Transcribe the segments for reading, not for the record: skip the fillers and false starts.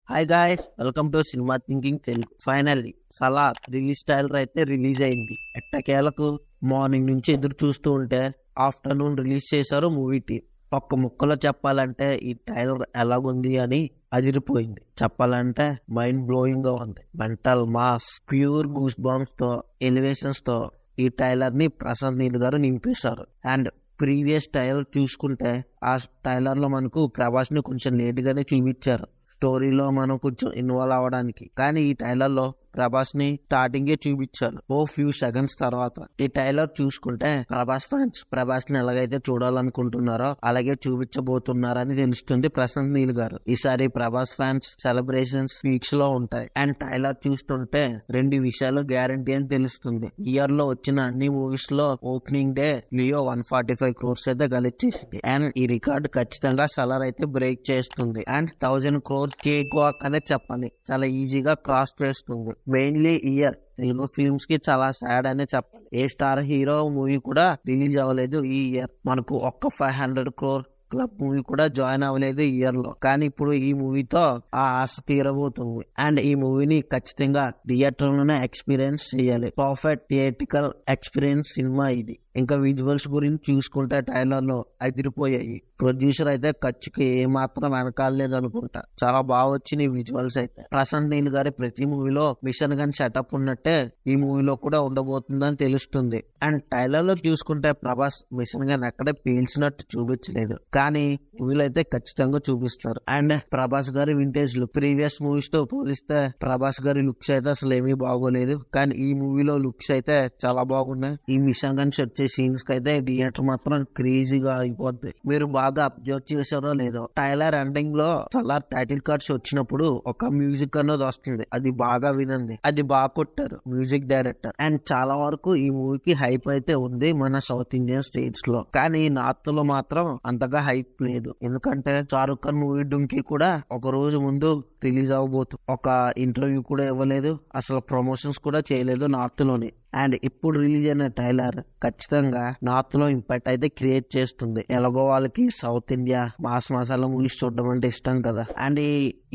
Hi guys, welcome to cinema thinking Telugu. Finally Salaar release trailer అయితే release అయింది. ఎట్టకేలకు morning నుంచి ఎదురు చూస్తూ ఉంటే ఆఫ్టర్నూన్ రిలీజ్ చేశారు మూవీ టీం. ఒక్క ముక్కలో చెప్పాలంటే ఈ ట్రైలర్ ఎలాగుంది అని అదిరిపోయింది. చెప్పాలంటే మైండ్ బ్లోయింగ్ గా ఉంది. Mental mass, pure goose bumps తో, ఎలివేషన్స్ తో ఈ ట్రైలర్ ని ప్రశాంత్ నీల్ గారు నింపేశారు. అండ్ ప్రీవియస్ ట్రైలర్ చూసుకుంటే ఆ ట్రైలర్ లో మనకు ప్రభాస్ ని కొంచెం లేట్ గానే చూపించారు స్టోరీలో మనం కొంచెం ఇన్వాల్వ్ అవ్వడానికి. కానీ ఈ ట్రైలర్ లో ప్రభాస్ ని స్టార్టింగే చూపించారు ఓ ఫ్యూ సెకండ్స్ తర్వాత. ఈ ట్రైలర్ చూసుకుంటే ప్రభాస్ ఫ్యాన్స్ ప్రభాస్ ని ఎలాగైతే చూడాలనుకుంటున్నారో అలాగే చూపించబోతున్నారని తెలుస్తుంది ప్రశాంత్ నీల్ గారు. ఈసారి ప్రభాస్ ఫ్యాన్స్ సెలబ్రేషన్స్ వీక్స్ లో ఉంటాయి. అండ్ ట్రైలర్ చూస్తుంటే రెండు విషయాలు గ్యారంటీ అని తెలుస్తుంది. ఇయర్ లో వచ్చిన అన్ని మూవీస్ లో ఓపెనింగ్ డే లియో 145 crores అయితే గెలిచేసింది. అండ్ ఈ రికార్డు ఖచ్చితంగా సలార్ అయితే బ్రేక్ చేస్తుంది. అండ్ 1000 crores కేక్ వాక్ అనే చెప్పాలి, చాలా ఈజీగా క్రాస్ చేస్తుంది. మెయిన్లీ ఇయర్ తెలుగు ఫిల్మ్స్ కి చాలా సాడ్ అనే చెప్పాలి. ఏ స్టార్ హీరో మూవీ కూడా రిలీజ్ అవ్వలేదు ఈ ఇయర్. మనకు ఒక్క 500 crore క్లబ్ మూవీ కూడా జాయిన్ అవ్వలేదు ఈ ఇయర్ లో. కానీ ఇప్పుడు ఈ మూవీతో ఆ ఆశ తీరబోతుంది. అండ్ ఈ మూవీని ఖచ్చితంగా థియేటర్ లోనే ఎక్స్పీరియన్స్ చేయాలి. పర్ఫెక్ట్ థియేటికల్ ఎక్స్పీరియన్స్ సినిమా ఇది. ఇంకా విజువల్స్ గురించి చూసుకుంటే ట్రైలర్ లో అదిరిపోయాయి. ప్రొడ్యూసర్ అయితే ఖర్చుకి ఏమాత్రం వెనకాలేదు అనుకుంటా. చాలా బాగా వచ్చినాయి విజువల్స్ అయితే. ప్రశాంత్ నీల్ గారి ప్రతి మూవీలో మిషన్ గన్ సెటప్ ఉన్నట్టే ఈ మూవీలో కూడా ఉండబోతుందని తెలుస్తుంది. అండ్ ట్రైలర్ లో చూసుకుంటే ప్రభాస్ మిషన్ గన్ ఎక్కడ పీల్చినట్టు చూపించలేదు, కానీ మూవీలో అయితే ఖచ్చితంగా చూపిస్తారు. అండ్ ప్రభాస్ గారి వింటేజ్ లుక్ ప్రీవియస్ మూవీస్ తో పోలిస్తే ప్రభాస్ గారి లుక్స్ అయితే అసలు ఏమీ బాగోలేదు. కానీ ఈ మూవీలో లుక్స్ అయితే చాలా బాగున్నాయి. ఈ మిషన్ గన్ సెట్ సీన్స్ కి అయితే థియేటర్ మాత్రం క్రేజీగా అయిపోద్ది. మీరు బాగా అబ్జర్వ్ చేశారో లేదో, ట్రైలర్ ఎండింగ్ లో సలార్ టైటిల్ కార్డ్స్ వచ్చినప్పుడు ఒక మ్యూజిక్ అన్నది వస్తుంది. అది బాగా వినండి, అది బాగా కొట్టారు మ్యూజిక్ డైరెక్టర్. అండ్ చాలా వరకు ఈ మూవీకి హైప్ అయితే ఉంది మన సౌత్ ఇండియన్ స్టేట్స్ లో. కానీ నార్త్ లో మాత్రం అంతగా హైప్ లేదు. ఎందుకంటే షారుఖ్ ఖాన్ మూవీ డుంకీ కూడా ఒక రోజు ముందు రిలీజ్ అవ్వబోతుంది. ఒక ఇంటర్వ్యూ కూడా ఇవ్వలేదు, అసలు ప్రమోషన్స్ కూడా చేయలేదు నార్త్ లోని. అండ్ ఇప్పుడు రిలీజ్ అయిన ట్రైలర్ ఖచ్చితంగా నార్త్ లో ఇంపాక్ట్ అయితే క్రియేట్ చేస్తుంది. ఎలాగో వాళ్ళకి south India mass masala movies చూడడం అంటే ఇష్టం కదా. అండ్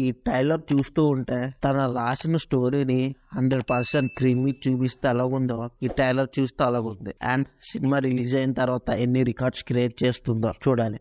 ఈ ట్రైలర్ చూస్తూ ఉంటే తన రాసిన స్టోరీని 100% క్రీమీ చూపిస్తే అలాగుందో ఈ ట్రైలర్ చూస్తే అలాగుంది. అండ్ సినిమా రిలీజ్ అయిన తర్వాత ఎన్ని రికార్డ్స్ క్రియేట్ చేస్తుందో చూడాలి.